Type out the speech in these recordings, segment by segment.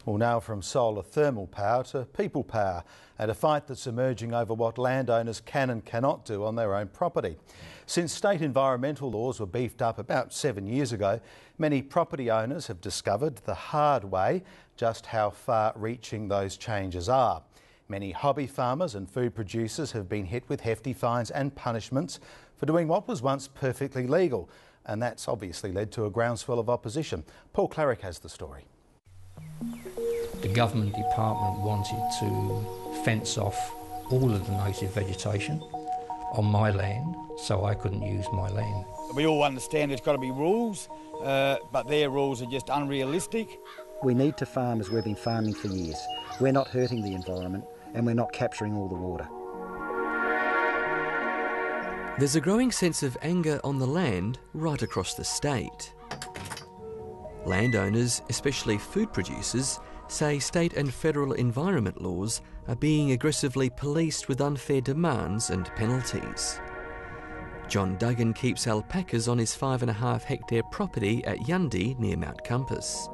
Well, now from solar thermal power to people power, and a fight that's emerging over what landowners can and cannot do on their own property. Since state environmental laws were beefed up about 7 years ago, many property owners have discovered the hard way just how far-reaching those changes are. Many hobby farmers and food producers have been hit with hefty fines and punishments for doing what was once perfectly legal, and that's obviously led to a groundswell of opposition. Paul Clarick has the story. The government department wanted to fence off all of the native vegetation on my land, so I couldn't use my land. We all understand there's got to be rules, but their rules are just unrealistic. We need to farm as we've been farming for years. We're not hurting the environment and we're not capturing all the water. There's a growing sense of anger on the land right across the state. Landowners, especially food producers, say state and federal environment laws are being aggressively policed with unfair demands and penalties. John Duggan keeps alpacas on his 5.5 hectare property at Yundi near Mount Compass.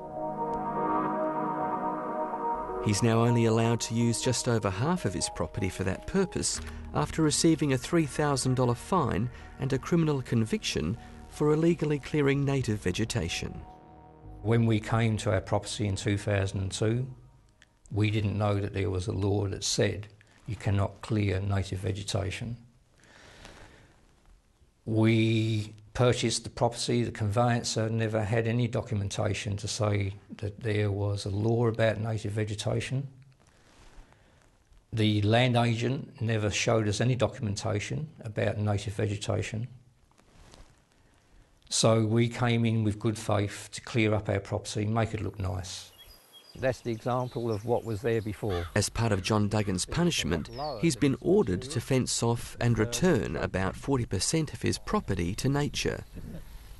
He's now only allowed to use just over half of his property for that purpose after receiving a $3,000 fine and a criminal conviction for illegally clearing native vegetation. When we came to our property in 2002, we didn't know that there was a law that said you cannot clear native vegetation. We purchased the property, the conveyancer never had any documentation to say that there was a law about native vegetation. The land agent never showed us any documentation about native vegetation. So we came in with good faith to clear up our property, make it look nice. That's the example of what was there before. As part of John Duggan's punishment, he's been ordered to fence off and return about 40% of his property to nature.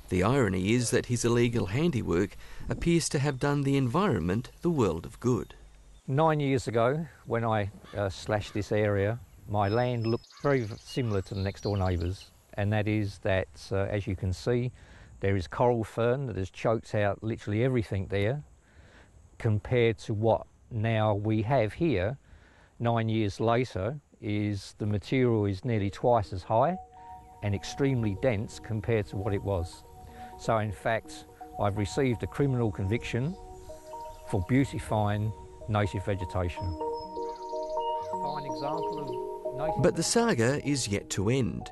The irony is that his illegal handiwork appears to have done the environment the world of good. 9 years ago, when I slashed this area, my land looked very similar to the next door neighbours, and that is that, as you can see, there is coral fern that has choked out literally everything there, compared to what now we have here. 9 years later, is the material is nearly twice as high and extremely dense compared to what it was. So in fact, I've received a criminal conviction for beautifying native vegetation. Fine example of native. But the saga is yet to end.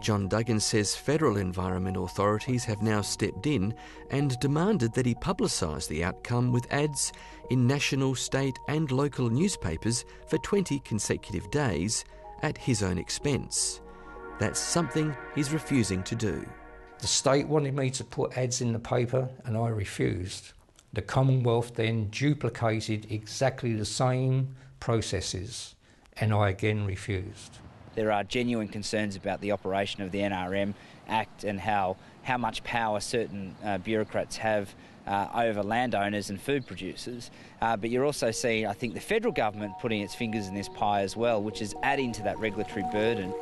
John Duggan says federal environmental authorities have now stepped in and demanded that he publicise the outcome with ads in national, state and local newspapers for 20 consecutive days at his own expense. That's something he's refusing to do. The state wanted me to put ads in the paper and I refused. The Commonwealth then duplicated exactly the same processes and I again refused. There are genuine concerns about the operation of the NRM Act and how much power certain bureaucrats have over landowners and food producers. But you're also seeing, I think, the federal government putting its fingers in this pie as well, which is adding to that regulatory burden.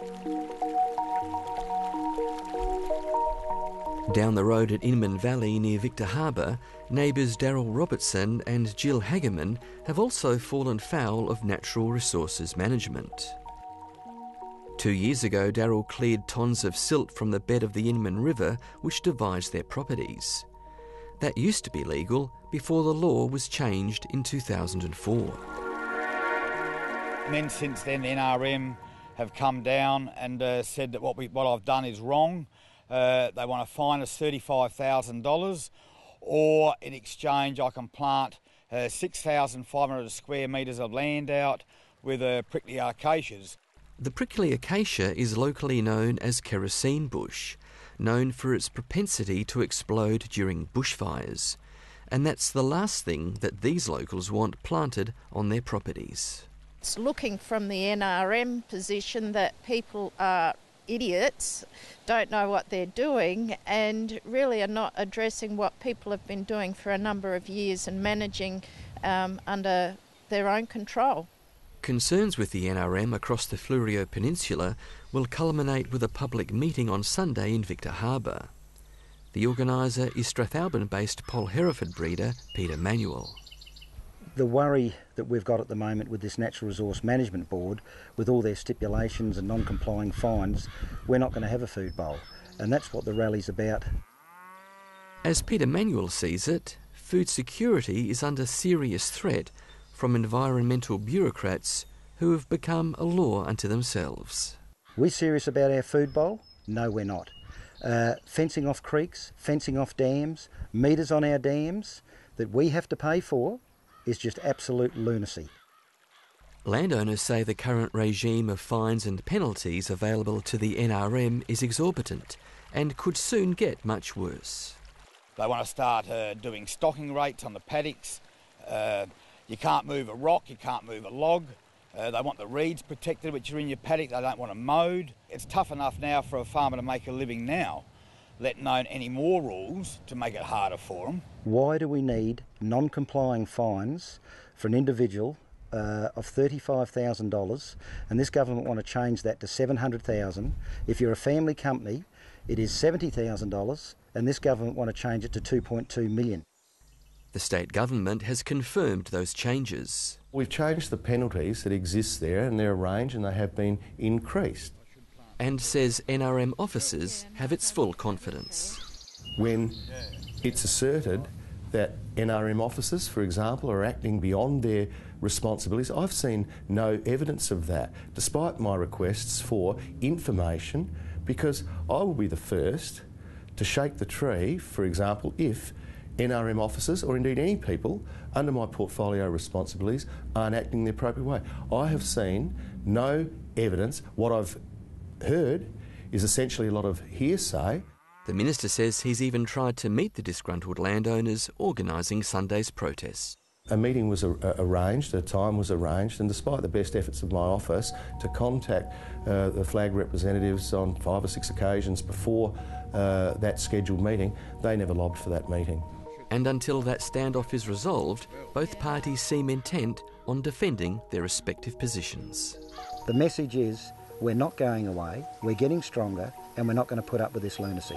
Down the road at Inman Valley near Victor Harbour, neighbours Daryl Robertson and Jill Hagerman have also fallen foul of natural resources management. 2 years ago, Daryl cleared tons of silt from the bed of the Inman River, which divides their properties. That used to be legal before the law was changed in 2004. And then since then, the NRM have come down and said that what I've done is wrong. They want to fine us $35,000, or in exchange I can plant 6,500 square metres of land out with prickly acacias. The prickly acacia is locally known as kerosene bush, known for its propensity to explode during bushfires. And that's the last thing that these locals want planted on their properties. It's looking from the NRM position that people are idiots, don't know what they're doing, and really are not addressing what people have been doing for a number of years and managing under their own control. Concerns with the NRM across the Fleurieu Peninsula will culminate with a public meeting on Sunday in Victor Harbour. The organiser is Strathalbyn-based Pol Hereford breeder Peter Manuel. The worry that we've got at the moment with this Natural Resource Management Board, with all their stipulations and non-complying fines, we're not going to have a food bowl. And that's what the rally's about. As Peter Manuel sees it, food security is under serious threat from environmental bureaucrats who have become a law unto themselves. We serious about our food bowl? No, we're not. Fencing off creeks, fencing off dams, meters on our dams that we have to pay for is just absolute lunacy. Landowners say the current regime of fines and penalties available to the NRM is exorbitant and could soon get much worse. They want to start doing stocking rates on the paddocks. You can't move a rock, you can't move a log. They want the reeds protected, which are in your paddock. They don't want them mowed. It's tough enough now for a farmer to make a living now, let alone any more rules to make it harder for them. Why do we need non-complying fines for an individual of $35,000, and this government want to change that to $700,000? If you're a family company, it is $70,000, and this government want to change it to $2.2 million. The state government has confirmed those changes. We've changed the penalties that exist there, and they're a range, and they have been increased. And says NRM officers have its full confidence. When it's asserted that NRM officers, for example, are acting beyond their responsibilities, I've seen no evidence of that, despite my requests for information, because I will be the first to shake the tree, for example, if NRM officers, or indeed any people under my portfolio responsibilities, aren't acting the appropriate way. I have seen no evidence. What I've heard is essentially a lot of hearsay. The minister says he's even tried to meet the disgruntled landowners organising Sunday's protests. A meeting was arranged, a time was arranged, and despite the best efforts of my office to contact the flag representatives on 5 or 6 occasions before that scheduled meeting, they never lobbed for that meeting. And until that standoff is resolved, both parties seem intent on defending their respective positions. The message is, we're not going away, we're getting stronger, and we're not going to put up with this lunacy.